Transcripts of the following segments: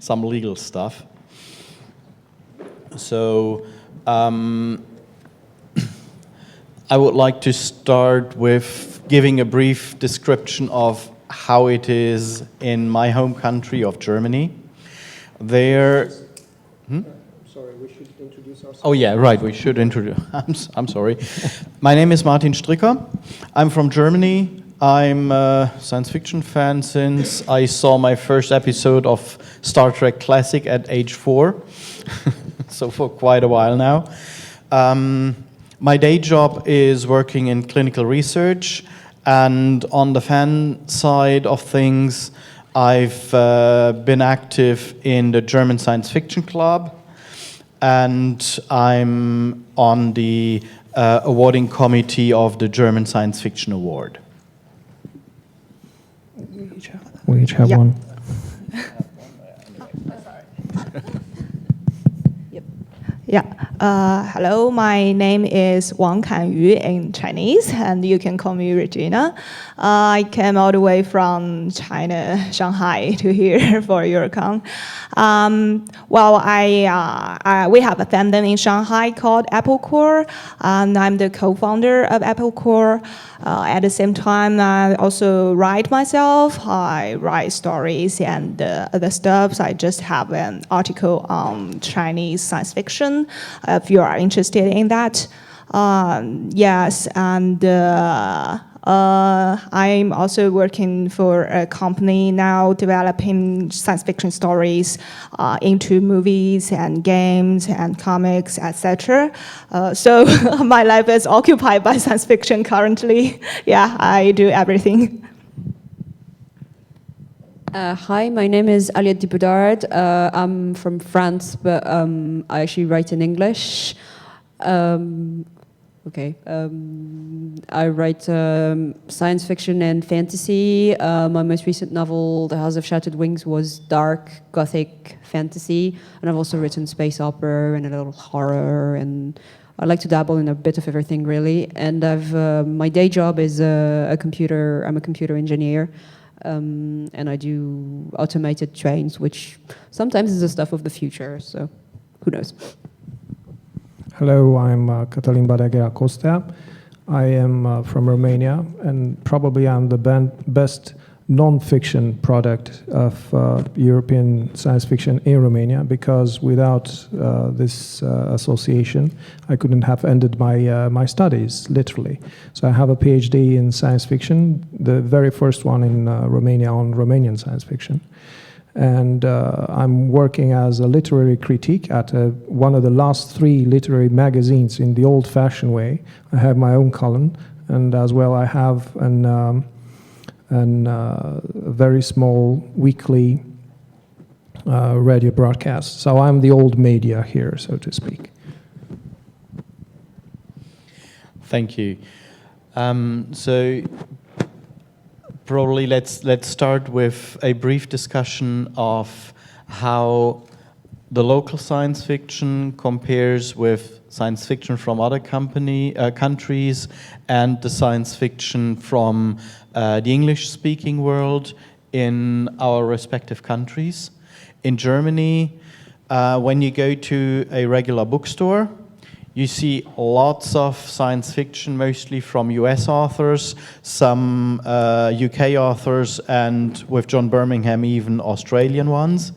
some legal stuff. So I would like to start with giving a brief description of how it is in my home country of Germany. There. Sorry, we should introduce ourselves. Oh yeah, right. We should introduce. I'm sorry. My name is Martin Stricker. I'm from Germany. I'm a science fiction fan since I saw my first episode of Star Trek Classic at age 4. So for quite a while now. My day job is working in clinical research, and on the fan side of things, I've been active in the German Science Fiction Club, and I'm on the awarding committee of the German Science Fiction Award. We each have one. Hello, my name is Wang Kanyu in Chinese, and you can call me Regina. I came all the way from China, Shanghai, to here for Eurocon. We have a fandom in Shanghai called Apple Core, and I'm the co-founder of Apple Core. At the same time, I also write myself. I write stories and other stuff. So I just have an article on Chinese science fiction, if you are interested in that. Yes, and I'm also working for a company now developing science fiction stories into movies and games and comics, etc. So my life is occupied by science fiction currently. Yeah, I do everything. Hi, my name is Aliette Bodard. I'm from France, but I actually write in English. I write science fiction and fantasy. My most recent novel, The House of Shattered Wings, was dark, gothic fantasy. And I've also written space opera and a little horror. And I like to dabble in a bit of everything, really. And my day job is I'm a computer engineer. And I do automated trains, which sometimes is the stuff of the future, so who knows. Hello, I'm Catalin Badea-Gheracostea. I am from Romania, and probably I'm the best non-fiction product of European science fiction in Romania, because without this association, I couldn't have ended my studies, literally. So I have a PhD in science fiction, the very first one in Romania on Romanian science fiction. And I'm working as a literary critique at one of the last 3 literary magazines in the old-fashioned way. I have my own column, and as well I have a very small weekly radio broadcast. So I'm the old media here, so to speak. Thank you. So probably let's start with a brief discussion of how the local science fiction compares with science fiction from other countries and the science fiction from the English-speaking world in our respective countries. In Germany, when you go to a regular bookstore, you see lots of science fiction, mostly from US authors, some UK authors, and with John Birmingham, even Australian ones.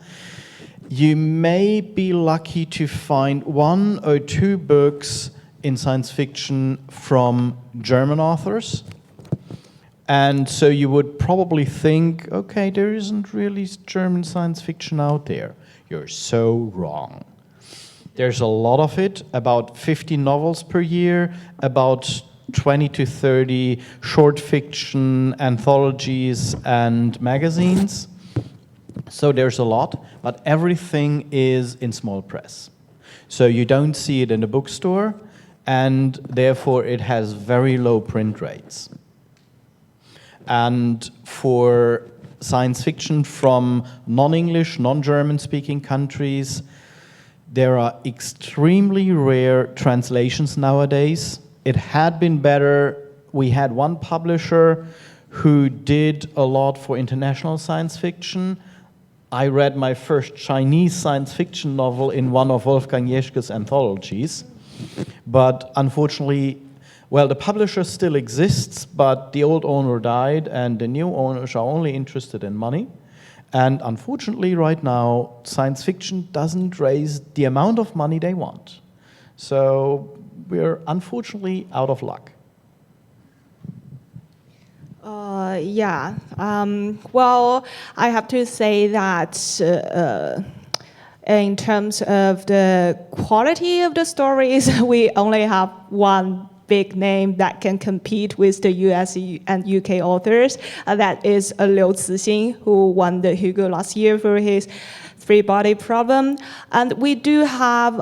You may be lucky to find 1 or 2 books in science fiction from German authors. And so you would probably think, okay, there isn't really German science fiction out there. You're so wrong. There's a lot of it, about 50 novels per year, about 20 to 30 short fiction anthologies and magazines. So there's a lot, but everything is in small press. So you don't see it in the bookstore, and therefore it has very low print rates. And for science fiction from non-English, non-German speaking countries, there are extremely rare translations nowadays. It had been better. We had one publisher who did a lot for international science fiction. I read my first Chinese science fiction novel in one of Wolfgang Jeschke's anthologies. But unfortunately, well, the publisher still exists, but the old owner died, and the new owners are only interested in money. And unfortunately, right now, science fiction doesn't raise the amount of money they want. So we're unfortunately out of luck. Well, I have to say that in terms of the quality of the stories, we only have one big name that can compete with the US and UK authors. That is Liu Cixin, who won the Hugo last year for his Three-Body Problem. And we do have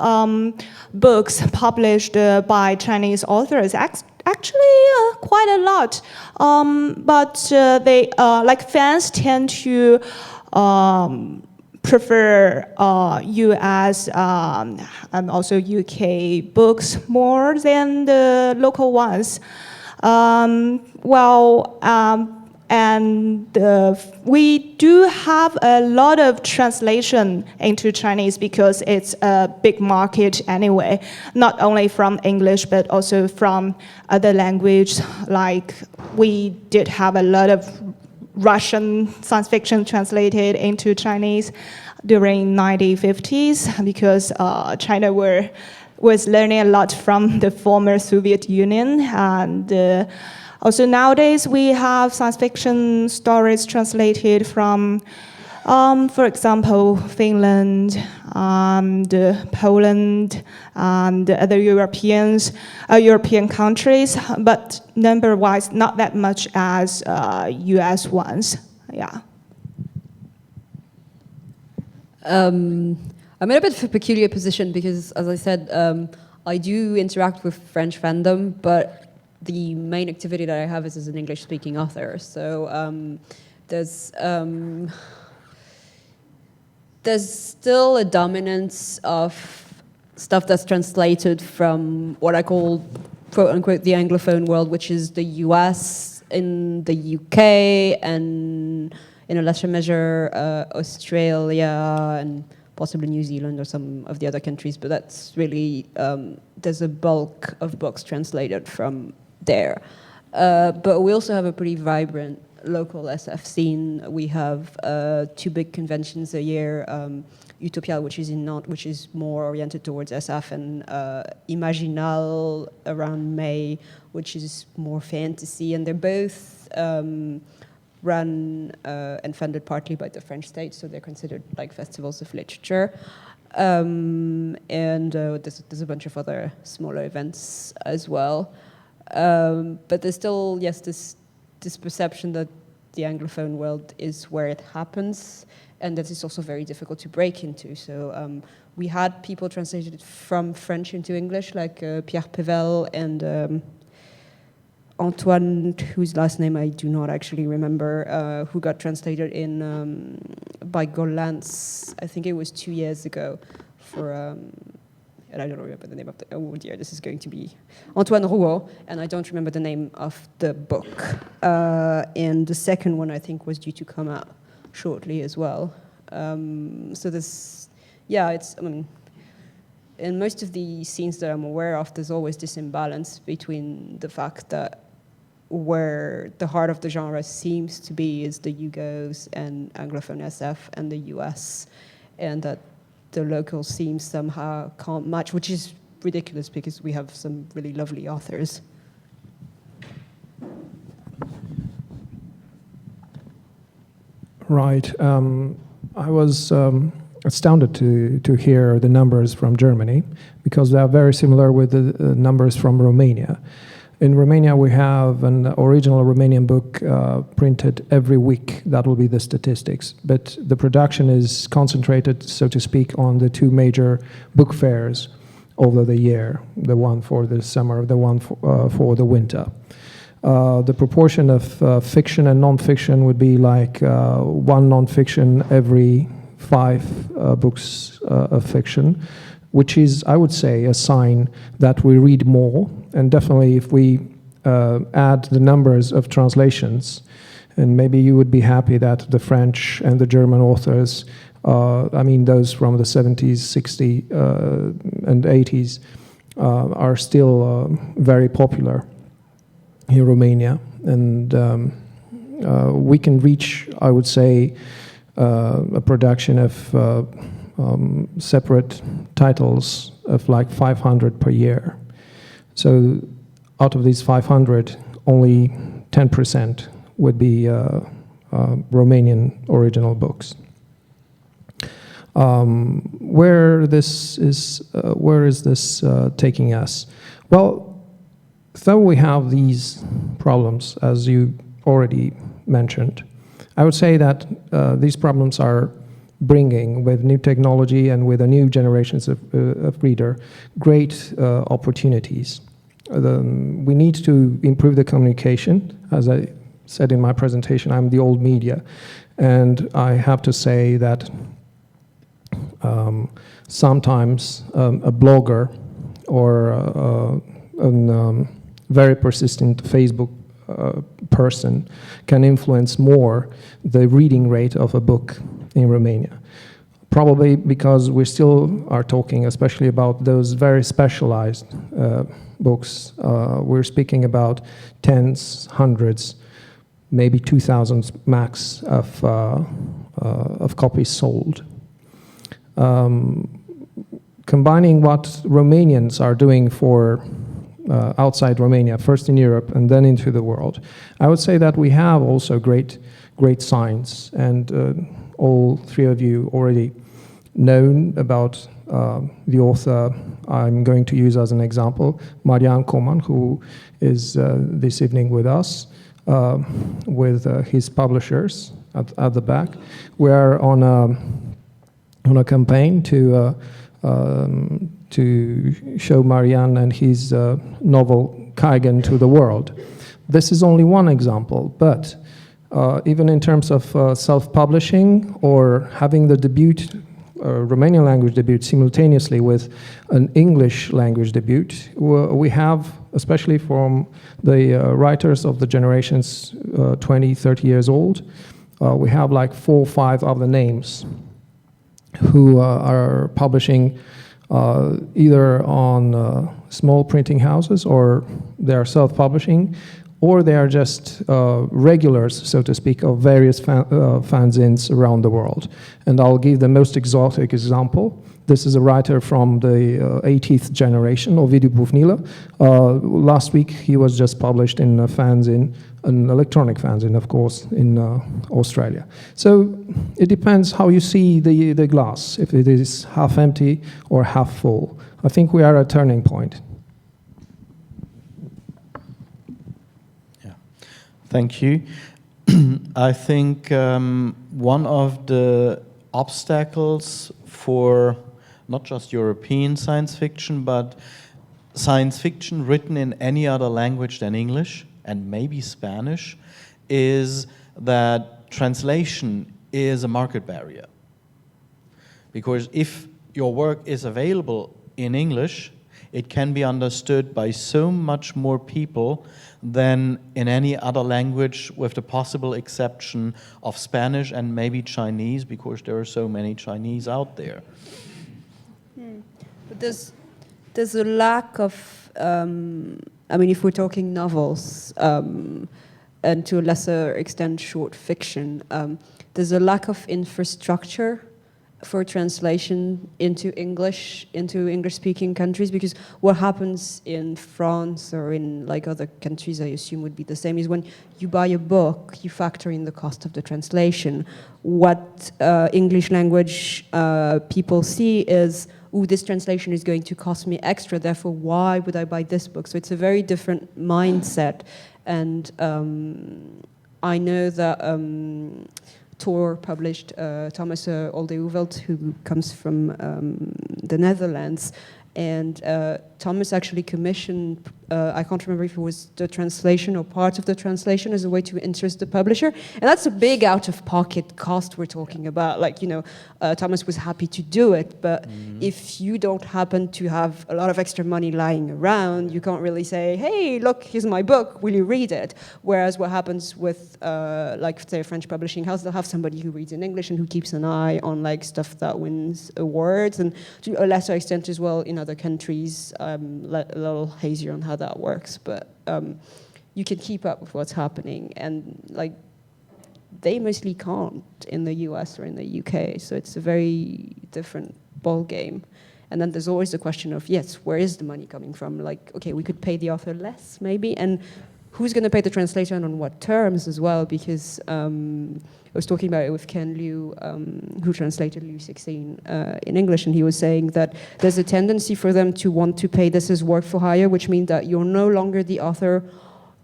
books published by Chinese authors, actually quite a lot. But they, like fans tend to prefer US and also UK books more than the local ones. We do have a lot of translation into Chinese because it's a big market anyway, not only from English but also from other language. Like we did have a lot of Russian science fiction translated into Chinese during 1950s because China was learning a lot from the former Soviet Union. And also nowadays we have science fiction stories translated from, for example, Finland, Poland, and other European countries, but number-wise not that much as US ones. Yeah. I'm in a bit of a peculiar position because, as I said, I do interact with French fandom, but the main activity that I have is as an English-speaking author. So there's still a dominance of stuff that's translated from what I call, quote-unquote, the Anglophone world, which is the US, in the UK, and in a lesser measure, Australia, and possibly New Zealand or some of the other countries. But that's really, there's a bulk of books translated from there. But we also have a pretty vibrant local SF scene. We have 2 big conventions a year, Utopia, which is in Nantes, which is more oriented towards SF, and Imaginal around May, which is more fantasy, and they're both run and funded partly by the French state, so they're considered like festivals of literature. And there's a bunch of other smaller events as well. But there's still, yes, this perception that the Anglophone world is where it happens, and that it's also very difficult to break into. So we had people translated from French into English, like Pierre Pével and Antoine, whose last name I do not actually remember, who got translated in by Golantz, I think it was 2 years ago, for, and I don't remember the name of the, oh dear, this is going to be Antoine Rouault, and I don't remember the name of the book. And the second one, I think, was due to come out shortly as well. So this, yeah, it's, I mean, in most of the scenes that I'm aware of, there's always this imbalance between the fact that where the heart of the genre seems to be is the Yugos and Anglophone SF and the US, and that the local scenes somehow can't match, which is ridiculous because we have some really lovely authors. Right. I was astounded to hear the numbers from Germany, because they are very similar with the numbers from Romania. In Romania, we have an original Romanian book printed every week. That will be the statistics. But the production is concentrated, so to speak, on the 2 major book fairs over the year, the one for the summer, the one for the winter. The proportion of fiction and non-fiction would be like 1 non-fiction every 5 books of fiction, which is, I would say, a sign that we read more. And definitely if we add the numbers of translations, And maybe you would be happy that the French and the German authors, I mean those from the 70s, 60s, and 80s, are still very popular in Romania. And we can reach, I would say, a production of separate titles of like 500 per year. So out of these 500, only 10% would be Romanian original books. Where is this taking us? Well, though we have these problems, as you already mentioned, I would say that these problems are bringing, with new technology and with the new generations of reader, great opportunities. We need to improve the communication. As I said in my presentation, I'm the old media, and I have to say that sometimes a blogger or a very persistent Facebook person can influence more the reading rate of a book in Romania. Probably because we still are talking especially about those very specialized books. We're speaking about tens, hundreds, maybe 2,000 max of copies sold. Combining what Romanians are doing for outside Romania, first in Europe and then into the world, I would say that we have also great signs, and all three of you already known about the author I'm going to use as an example, Marian Coman, who is this evening with us, with his publishers at the back. We are on a campaign to show Marian and his novel Kaigen to the world. This is only one example, but even in terms of self-publishing or having the debut, Romanian language debut simultaneously with an English language debut, we have, especially from the writers of the generations 20, 30 years old, we have like 4 or 5 other names who are publishing either on small printing houses, or they are self-publishing, or they are just regulars, so to speak, of various fanzines around the world. And I'll give the most exotic example. This is a writer from the 80th generation, Ovidiu Bufnilă. Last week he was just published in a fanzine, an electronic fanzine, of course, in Australia. So it depends how you see the glass, if it is half empty or half full. I think we are at a turning point. Yeah, thank you. I think one of the obstacles for not just European science fiction, but science fiction written in any other language than English, and maybe Spanish, is that translation is a market barrier. Because if your work is available in English, it can be understood by so much more people than in any other language, with the possible exception of Spanish and maybe Chinese, because there are so many Chinese out there. But there's a lack of, I mean, if we're talking novels, and to a lesser extent short fiction, there's a lack of infrastructure for translation into English-speaking countries, because what happens in France or in like other countries, I assume would be the same, is when you buy a book, you factor in the cost of the translation. What English language people see is, ooh, this translation is going to cost me extra, therefore why would I buy this book? So it's a very different mindset. And I know that Tor published Thomas Oldehoevelt, who comes from the Netherlands, and Thomas actually commissioned, I can't remember if it was the translation or part of the translation as a way to interest the publisher. And that's a big out-of-pocket cost we're talking about. Like, you know, Thomas was happy to do it, but if you don't happen to have a lot of extra money lying around, you can't really say, hey, look, here's my book, will you read it? Whereas what happens with, like, say, a French publishing house, they'll have somebody who reads in English and who keeps an eye on, like, stuff that wins awards, and to a lesser extent as well in other countries, a little hazier on how that works, but you can keep up with what's happening, and like they mostly can't in the US or in the UK, so it's a very different ball game. And then there's always the question of, yes, where is the money coming from? Like, okay, we could pay the author less maybe, and who's going to pay the translator and on what terms as well, because I was talking about it with Ken Liu, who translated Liu 16 in English, and he was saying that there's a tendency for them to want to pay this as work for hire, which means that you're no longer the author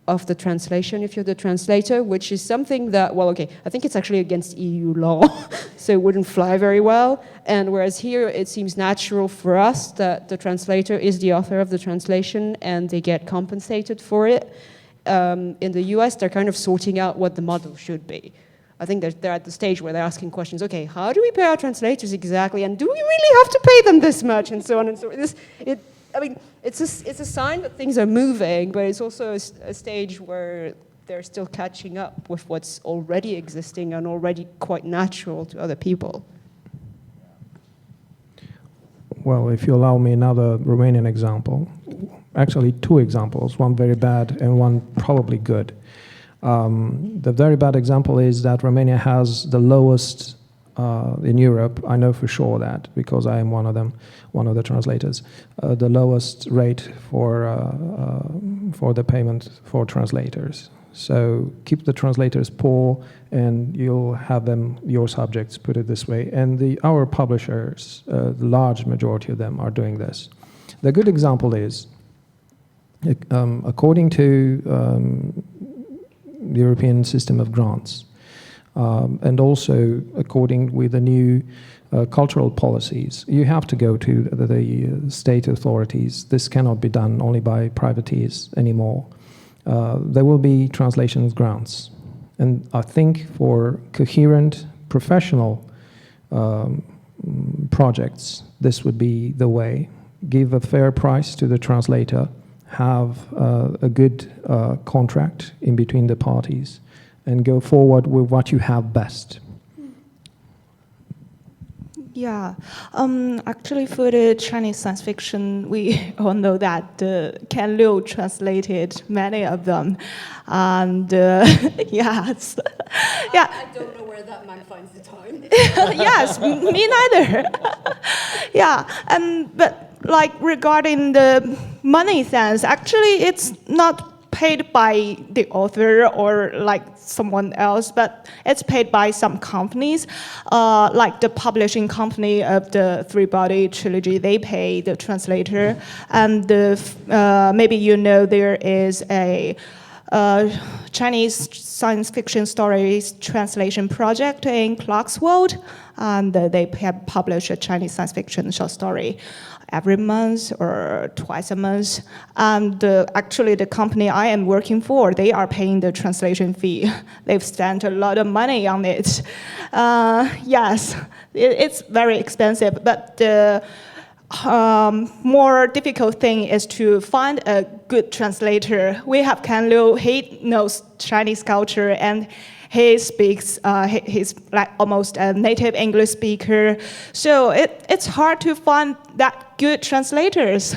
of the translation if you're the translator, which is something that, well, okay, I think it's actually against EU law, so it wouldn't fly very well. And whereas here it seems natural for us that the translator is the author of the translation and they get compensated for it. In the US, they're kind of sorting out what the model should be. I think they're at the stage where they're asking questions, okay, how do we pay our translators exactly? And do we really have to pay them this much? And so on and so on. I mean, it's a sign that things are moving, but it's also a stage where they're still catching up with what's already existing and already quite natural to other people. Well, if you allow me another Romanian example, actually two examples, one very bad and one probably good. The very bad example is that Romania has the lowest in Europe, I know for sure that because I am one of them, one of the translators, the lowest rate for the payment for translators. So keep the translators poor and you'll have them, your subjects, put it this way. And our publishers, the large majority of them are doing this. The good example is, according to the European system of grants, and also according with the new cultural policies, you have to go to the state authorities. This cannot be done only by privateers anymore. There will be translation grants. And I think for coherent professional projects, this would be the way. Give a fair price to the translator, have a good contract in between the parties, and go forward with what you have best. Yeah, actually for the Chinese science fiction, we all know that Ken Liu translated many of them, and yes, yeah. I don't know where that man finds the time. Yes, me neither. Yeah, but like regarding the money sense, actually it's not paid by the author or like someone else, but it's paid by some companies, like the publishing company of the Three-Body trilogy. They pay the translator, and maybe you know there is a Chinese science fiction stories translation project in Clarksworld, and they publish a Chinese science fiction short story every month or twice a month. And actually the company I am working for, they are paying the translation fee. They've spent a lot of money on it. Yes, it's very expensive, but the more difficult thing is to find a good translator. We have Ken Liu, he knows Chinese culture and he speaks, he's like almost a native English speaker. So it's hard to find that good translators.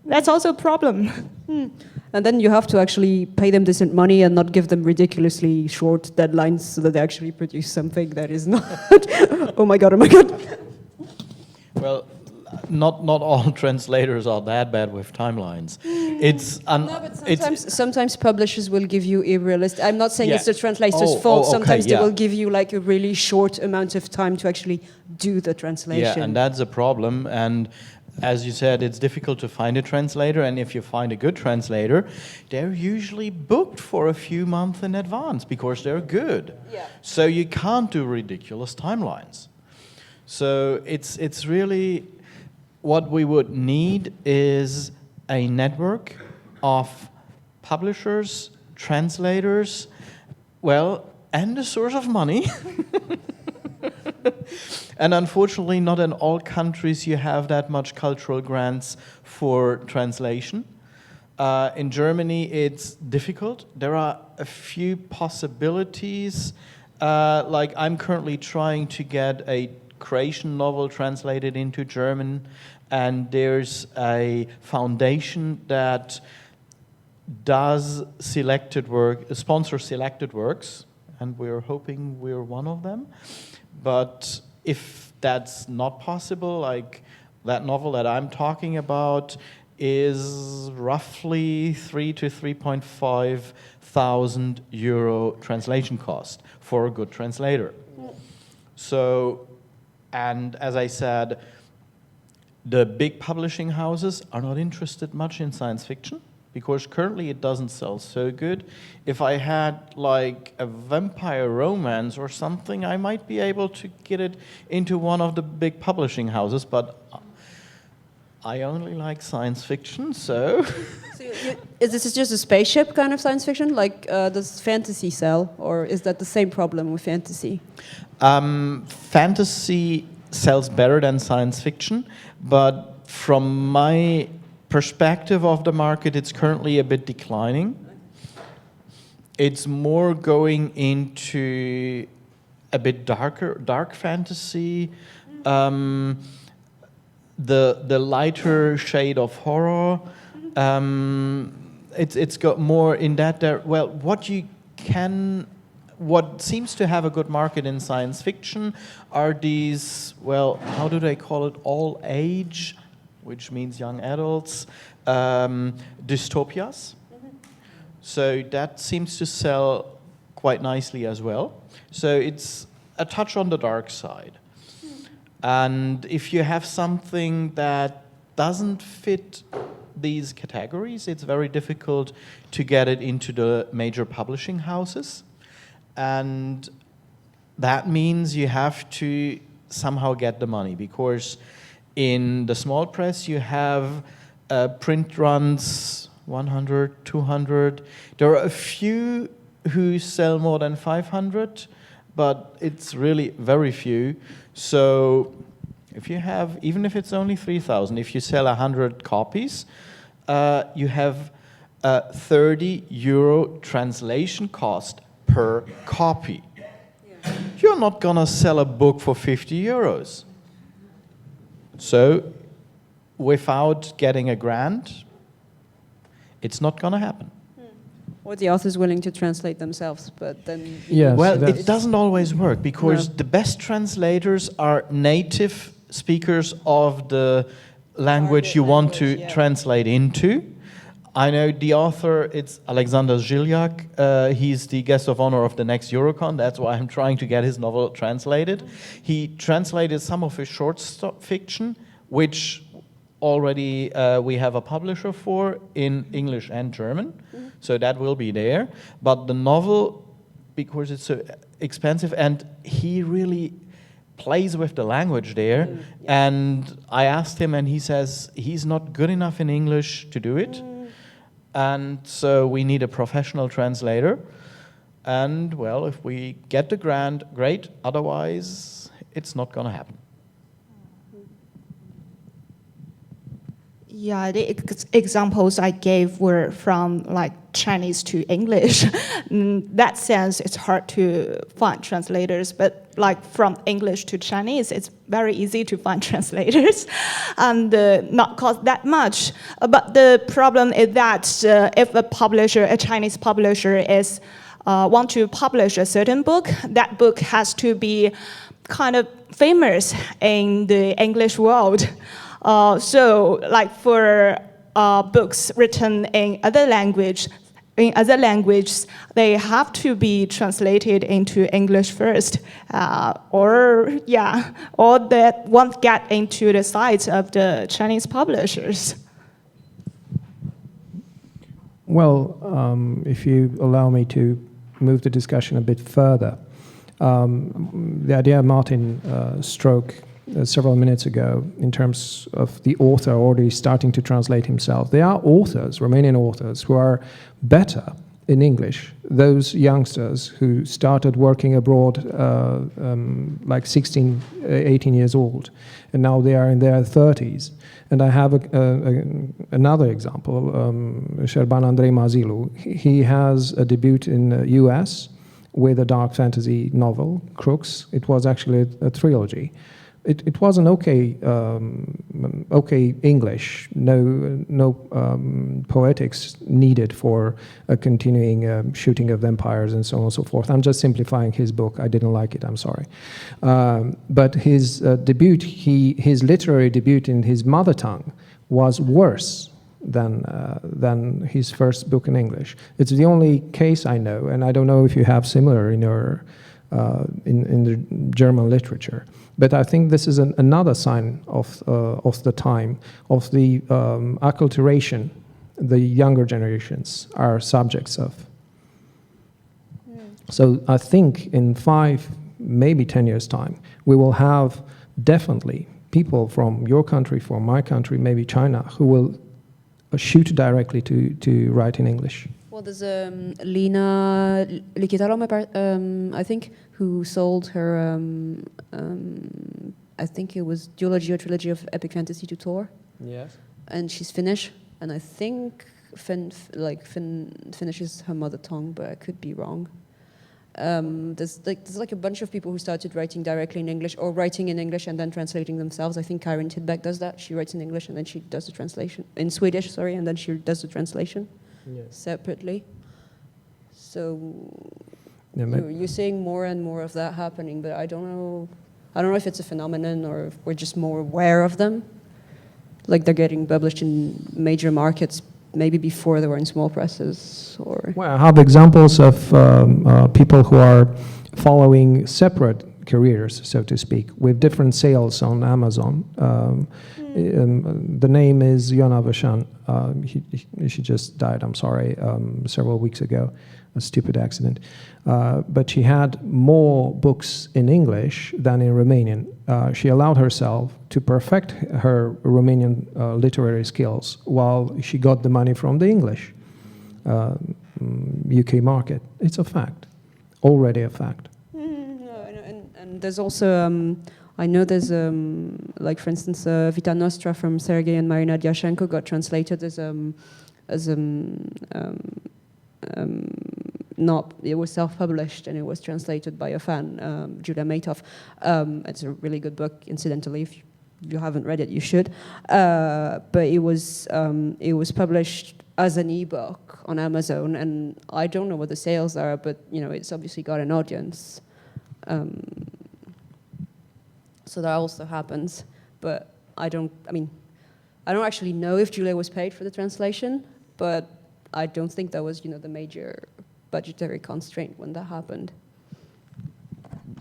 That's also a problem. And then you have to actually pay them decent money and not give them ridiculously short deadlines so that they actually produce something that is not, oh my God. Well, not all translators are that bad with timelines. Sometimes publishers will give you irrealistic. I'm not saying it's the translator's fault. Sometimes they will give you like a really short amount of time to actually do the translation. Yeah, and that's a problem. And as you said, it's difficult to find a translator. And if you find a good translator, they're usually booked for a few months in advance because they're good. Yeah. So you can't do ridiculous timelines. So it's really. what we would need is a network of publishers, translators, well, and a source of money. And unfortunately, not in all countries you have that much cultural grants for translation. In Germany, it's difficult. There are a few possibilities. Like I'm currently trying to get a Croatian novel translated into German, and there's a foundation that does sponsor selected works, and we're hoping we're one of them. But if that's not possible, like that novel that I'm talking about is roughly 3 to 3.5 thousand euro translation cost for a good translator. So, and as I said, the big publishing houses are not interested much in science fiction because currently it doesn't sell so good. If I had like a vampire romance or something, I might be able to get it into one of the big publishing houses, but I only like science fiction, so... Is this just a spaceship kind of science fiction? Like, does fantasy sell, or is that the same problem with fantasy? Fantasy sells better than science fiction, but from my perspective of the market, it's currently a bit declining. It's more going into a bit dark fantasy, the lighter shade of horror. It's got more in that there. Well, what seems to have a good market in science fiction are these, well, how do they call it, all age, which means young adults, dystopias. So that seems to sell quite nicely as well. So it's a touch on the dark side. And if you have something that doesn't fit these categories, it's very difficult to get it into the major publishing houses. And that means you have to somehow get the money, because in the small press you have print runs 100, 200. There are a few who sell more than 500, but it's really very few. So if you have, even if it's only 3,000, if you sell 100 copies, you have €30 translation cost per copy. Yeah. You're not gonna sell a book for €50. So without getting a grant, it's not gonna happen. Or the author's willing to translate themselves, but then... Yes, well, it doesn't always work, because No. the best translators are native speakers of the language you want to translate into. I know the author, it's Alexander Zhilyak. He's the guest of honor of the next Eurocon. That's why I'm trying to get his novel translated. He translated some of his short fiction, which already we have a publisher for in English and German. So that will be there. But the novel, because it's so expensive, and he really plays with the language there. And I asked him, and he says he's not good enough in English to do it. And so we need a professional translator. And well, if we get the grant, great. Otherwise, it's not going to happen. Yeah, the examples I gave were from like Chinese to English. In that sense, it's hard to find translators, but like from English to Chinese, it's very easy to find translators and not cost that much. But the problem is that if a Chinese publisher want to publish a certain book, that book has to be kind of famous in the English world. So, like for books written in other languages, they have to be translated into English first, or that won't get into the sites of the Chinese publishers. Well, if you allow me to move the discussion a bit further, the idea Martin several minutes ago in terms of the author already starting to translate himself. There are authors, Romanian authors, who are better in English. Those youngsters who started working abroad like 16, 18 years old, and now they are in their 30s. And I have another example, Șerban Andrei Mazilu. He has a debut in the US with a dark fantasy novel, Crooks. It was actually a trilogy. It was an okay English, no poetics needed for a continuing shooting of vampires and so on and so forth. I'm just simplifying his book. I didn't like it, I'm sorry. But his debut, his literary debut in his mother tongue was worse than his first book in English. It's the only case I know, and I don't know if you have similar in your in the German literature. But I think this is another sign of the time, of the acculturation the younger generations are subjects of. So I think in 5, maybe 10 years' time, we will have definitely people from your country, from my country, maybe China, who will shoot directly to write in English. Well, there's Lina Likitalome, I think, who sold her, I think it was duology or trilogy of epic fantasy to Tor. Yes. And she's Finnish, and I think Finnish is her mother tongue, but I could be wrong. There's like a bunch of people who started writing directly in English, or writing in English and then translating themselves. I think Karin Tidbeck does that. She writes in English and then she does the translation in Swedish, sorry, and then she does the translation separately. So you're seeing more and more of that happening, but I don't know if it's a phenomenon or if we're just more aware of them. Like they're getting published in major markets maybe before they were in small presses, or... Well, I have examples of people who are following separate careers, so to speak, with different sales on Amazon. The name is Jona Vashan. She just died, I'm sorry, several weeks ago, a stupid accident. But she had more books in English than in Romanian. She allowed herself to perfect her Romanian literary skills while she got the money from the English UK market. It's a fact, already a fact. And there's also, I know there's, like for instance, Vita Nostra from Sergei and Marina Dyashenko got translated not, it was self-published and it was translated by a fan, Julia Matov. It's a really good book, incidentally. If you haven't read it, you should. But it was published as an ebook on Amazon, and I don't know what the sales are, but it's obviously got an audience. So that also happens, but I don't actually know if Julia was paid for the translation, but I don't think that was, the major budgetary constraint when that happened.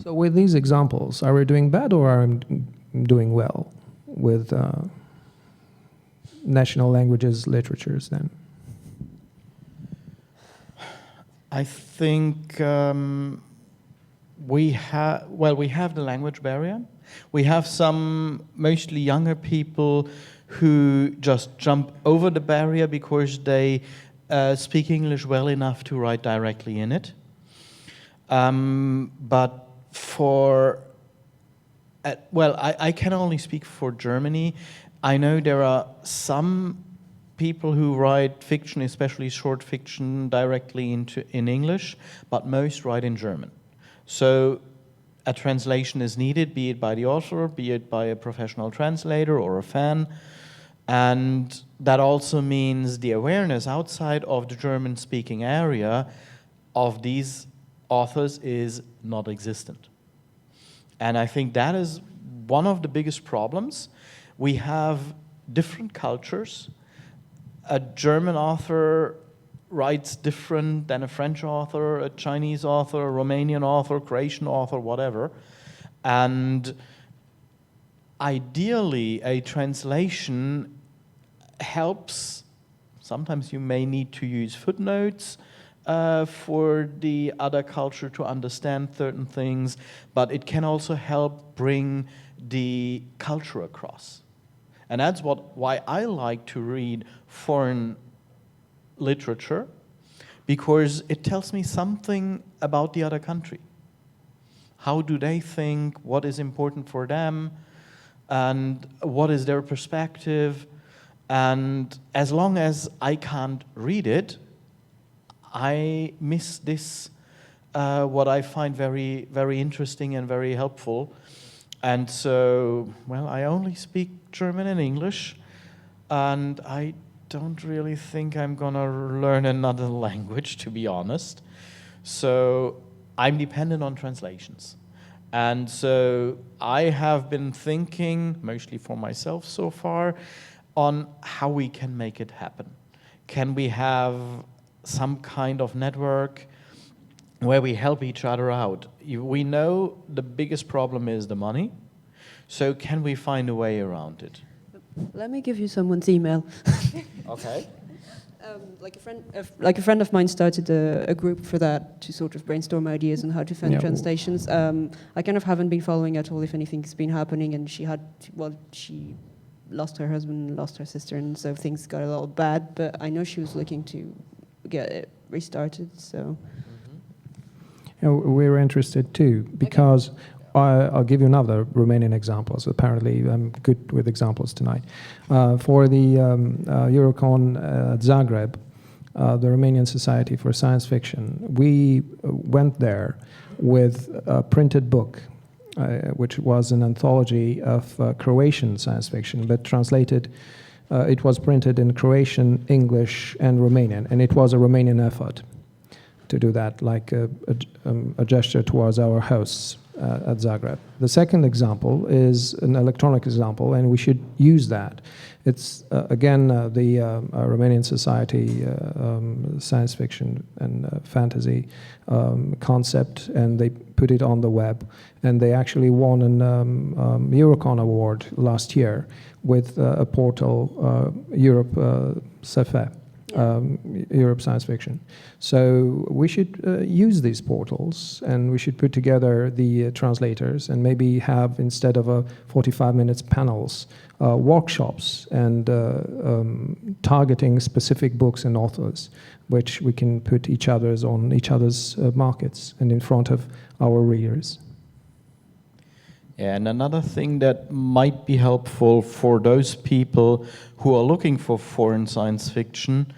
So with these examples, are we doing bad or are we doing well with national languages, literatures then? I think we have the language barrier. We have some mostly younger people who just jump over the barrier because they speak English well enough to write directly in it. But I can only speak for Germany. I know there are some people who write fiction, especially short fiction, directly in English, but most write in German. So a translation is needed, be it by the author, be it by a professional translator or a fan. And that also means the awareness outside of the German-speaking area of these authors is not existent. And I think that is one of the biggest problems. We have different cultures. A German author writes different than a French author, a Chinese author, a Romanian author, Croatian author, whatever. And ideally, a translation helps. Sometimes you may need to use footnotes for the other culture to understand certain things, but it can also help bring the culture across. And that's why I like to read foreign literature, because it tells me something about the other country. How do they think? What is important for them? And what is their perspective? And as long as I can't read it, I miss this, what I find very, very interesting and very helpful. And so, well, I only speak German and English, and I don't really think I'm gonna learn another language, to be honest. So I'm dependent on translations. And so I have been thinking, mostly for myself so far, on how we can make it happen. Can we have some kind of network where we help each other out? We know the biggest problem is the money, so can we find a way around it? Let me give you someone's email. Okay. Like a friend of mine started a group for that, to sort of brainstorm ideas on how to fund translations. I kind of haven't been following at all if anything's been happening, and she lost her husband, lost her sister, and so things got a little bad, but I know she was looking to get it restarted, so. We're interested too, because I'll give you another Romanian example. So apparently I'm good with examples tonight. For the Eurocon Zagreb, the Romanian Society for Science Fiction, we went there with a printed book, which was an anthology of Croatian science fiction, but translated, it was printed in Croatian, English, and Romanian, and it was a Romanian effort to do that, like a gesture towards our hosts at Zagreb. The second example is an electronic example, and we should use that. It's, again, the Romanian Society science fiction and fantasy concept, and they put it on the web, and they actually won an Eurocon award last year with a portal, Europe CFE. Europe Science Fiction. So we should use these portals, and we should put together the translators, and maybe have, instead of 45 minutes panels, workshops, and targeting specific books and authors, which we can put on each other's markets and in front of our readers. Yeah, and another thing that might be helpful for those people who are looking for foreign science fiction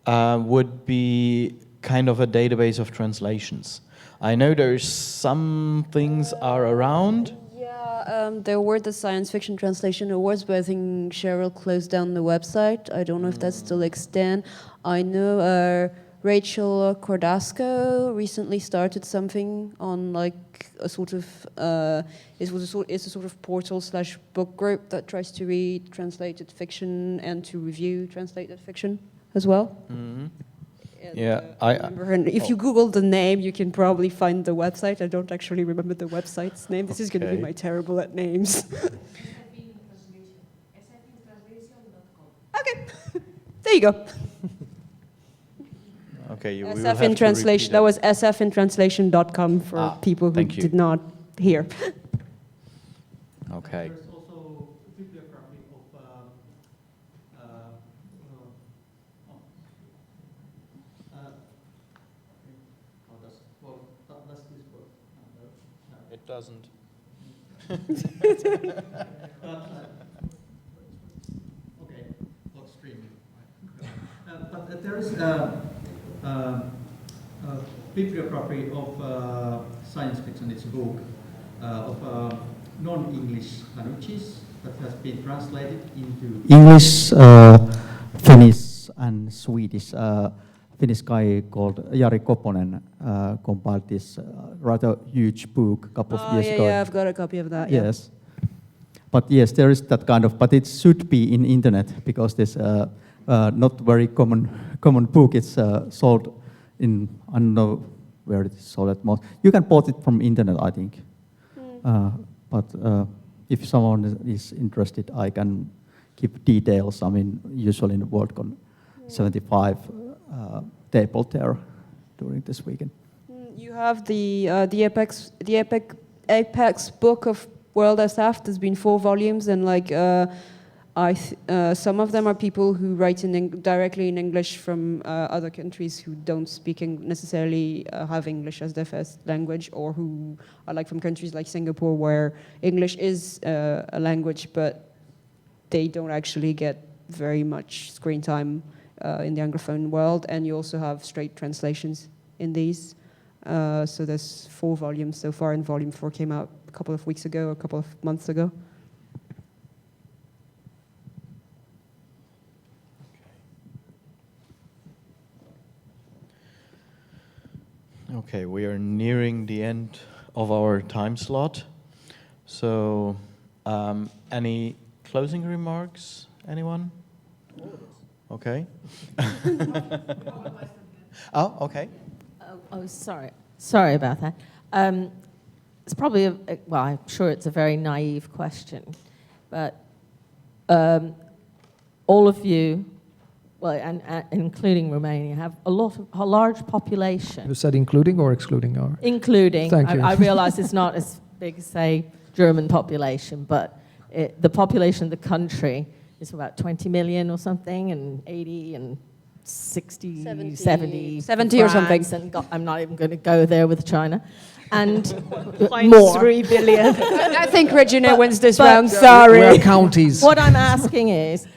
would be kind of a database of translations. I know there's some things are around. Yeah, there were the Science Fiction Translation Awards, but I think Cheryl closed down the website. I don't know if that's still extant. I know Rachel Cordasco recently started something on like a sort of it's a sort of portal / book group that tries to read translated fiction and to review translated fiction as well. Mm-hmm. And, Yeah, I remember her. If you Google the name, you can probably find the website. I don't actually remember the website's name. This is going to be my terrible at names. Okay, there you go. Okay, we will SF have in to translation. repeat That was sfintranslation.com for people who thank you. did not hear. Okay. There's also bibliography of does this work? No. It doesn't. Okay, not streaming. But there is a bibliography of science fiction. It's a book of non-English languages that has been translated into English, Finnish, and Swedish. Finnish guy called Jari Koponen compiled this rather huge book a couple of years ago. Yeah, I've got a copy of that. Yes. But yes, there is that kind of, but it should be in internet because this not very common book. It's sold in, I don't know where it is sold at most. You can bought it from internet, I think. But if someone is interested, I can give details. I mean, usually in the WorldCon 75 table there during this weekend. You have the Apex book of World SF. There's been 4 volumes, and like some of them are people who write directly in English from other countries who don't speak necessarily have English as their first language, or who are like from countries like Singapore where English is a language, but they don't actually get very much screen time in the Anglophone world. And you also have straight translations in these. So there's 4 volumes so far, and volume 4 came out a couple of weeks ago, a couple of months ago. Okay, we are nearing the end of our time slot. So, any closing remarks? Anyone? Okay. Oh, okay. Oh, sorry. Sorry about that. It's probably, well, I'm sure it's a very naive question, but all of you, well, and including Romania, have a large population. You said including or excluding? Or? Including. Thank you. I realize it's not as big as, say, German population, but the population of the country is about 20 million or something, and 80 and 60, 70 or something. And I'm not even going to go there with China. And More. 3 billion. I think Regina wins this round, sorry. We're counties. What I'm asking is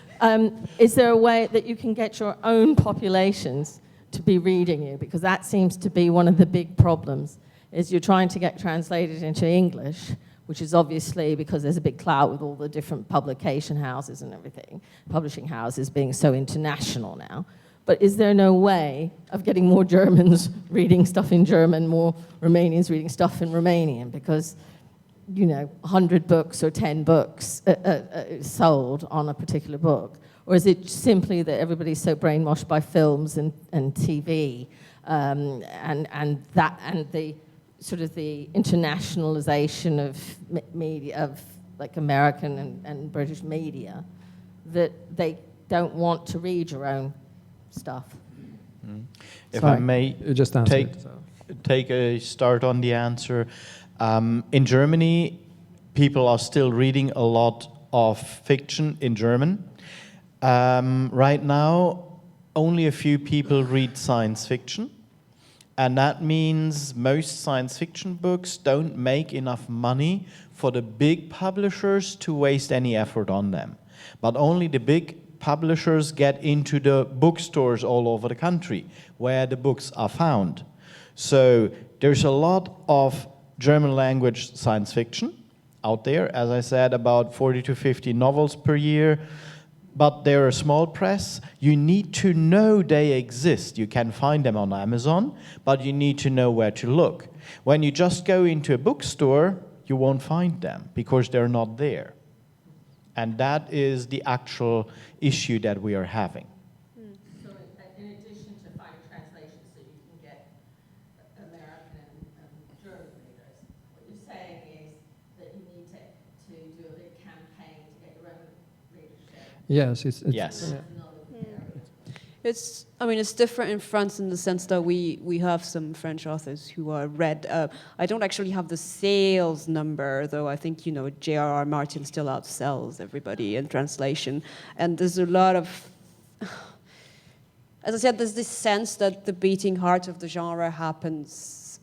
there a way that you can get your own populations to be reading you? Because that seems to be one of the big problems, is you're trying to get translated into English, which is obviously because there's a big clout with all the different publication houses and everything, publishing houses being so international now. But is there no way of getting more Germans reading stuff in German, more Romanians reading stuff in Romanian? Because, 100 books or 10 books sold on a particular book? Or is it simply that everybody's so brainwashed by films and TV and the sort of the internationalization of media, of like American and British media, that they don't want to read your own stuff? If Sorry, I may you just answered, take a start on the answer. In Germany, people are still reading a lot of fiction in German. Right now, only a few people read science fiction. And that means most science fiction books don't make enough money for the big publishers to waste any effort on them. But only the big publishers get into the bookstores all over the country where the books are found. So there's a lot of German language science fiction out there, as I said, about 40 to 50 novels per year. But they're a small press. You need to know they exist. You can find them on Amazon, but you need to know where to look. When you just go into a bookstore, you won't find them because they're not there. And that is the actual issue that we are having. So in addition to finding translations so you can get American and German readers, what you're saying is that you need to do a big campaign to get your own readership. Yes, it's Yes. It's different in France in the sense that we have some French authors who are read. I don't actually have the sales number, though I think, J.R.R. Martin still outsells everybody in translation. And there's a lot of, as I said, there's this sense that the beating heart of the genre happens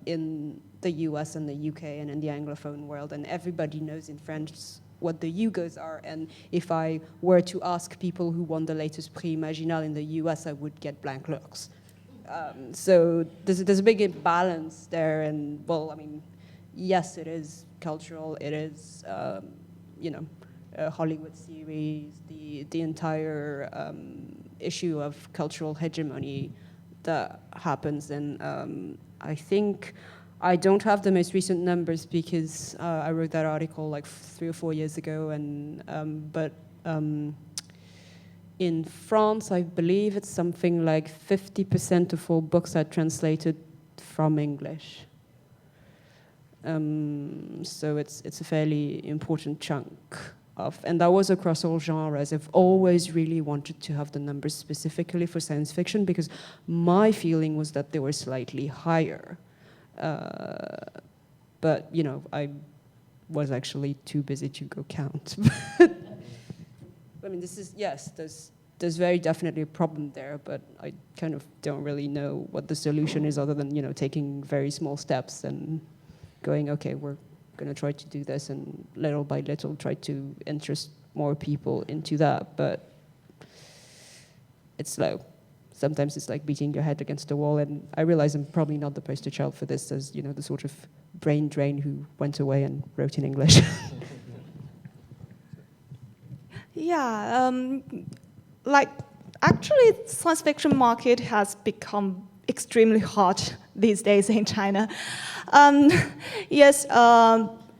in the US and the UK and in the Anglophone world, and everybody knows in French what the Hugos are. And if I were to ask people who won the latest Prix Imaginal in the US, I would get blank looks. So there's a big imbalance there. And, yes, it is cultural. It is, a Hollywood series, the entire issue of cultural hegemony that happens. And I think I don't have the most recent numbers because I wrote that article like 3 or 4 years ago, but in France, I believe it's something like 50% of all books are translated from English. So it's a fairly important chunk and that was across all genres. I've always really wanted to have the numbers specifically for science fiction because my feeling was that they were slightly higher. But, I was actually too busy to go count. I mean, this is, yes, there's very definitely a problem there, but I kind of don't really know what the solution is other than, you know, taking very small steps and going, okay, we're going to try to do this, and little by little try to interest more people into that, but it's slow. Sometimes it's like beating your head against the wall, and I realize I'm probably not the poster child for this, as, you know, the sort of brain drain who went away and wrote in English. Yeah, like actually, science fiction market has become extremely hot these days in China. Yes,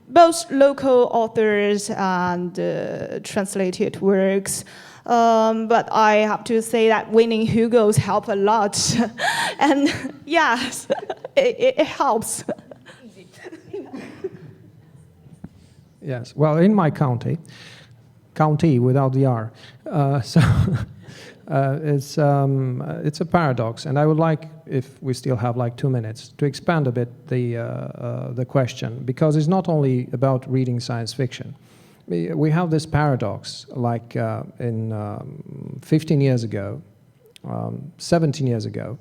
both local authors and translated works. But I have to say that winning Hugos help a lot, and yes, it helps. Yes, well, in my county without the R, it's a paradox, and I would like, if we still have like 2 minutes, to expand a bit the question, because it's not only about reading science fiction. We have this paradox, like in 15 years ago, 17 years ago,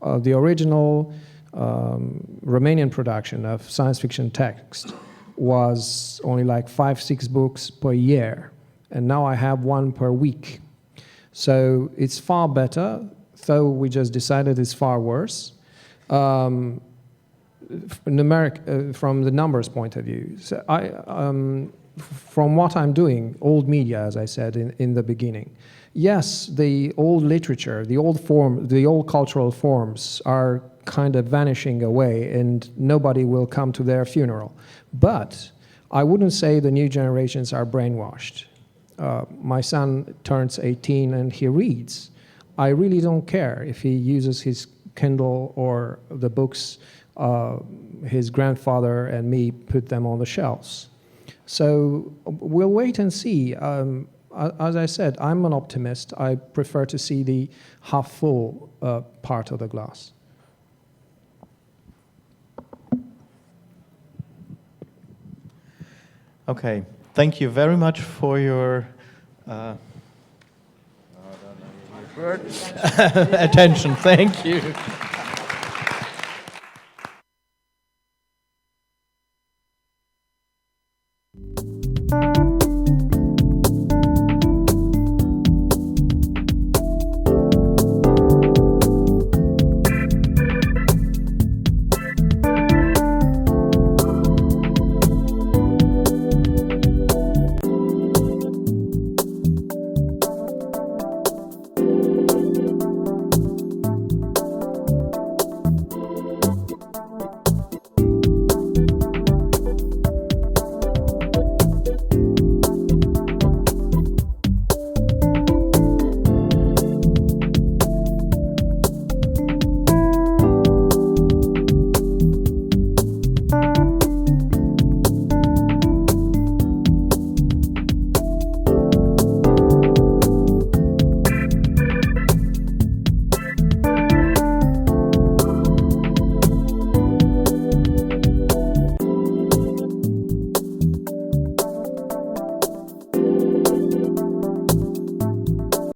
the original Romanian production of science fiction text was only like 5-6 books per year, and now I have one per week. So it's far better, though we just decided it's far worse. From the numbers point of view. So from what I'm doing, old media, as I said in the beginning, yes, the old literature, the old cultural forms are kind of vanishing away, and nobody will come to their funeral. But I wouldn't say the new generations are brainwashed. My son turns 18 and he reads. I really don't care if he uses his Kindle or the books his grandfather and me put them on the shelves. So we'll wait and see. As I said, I'm an optimist. I prefer to see the half full part of the glass. Okay, thank you very much for your attention. Thank you.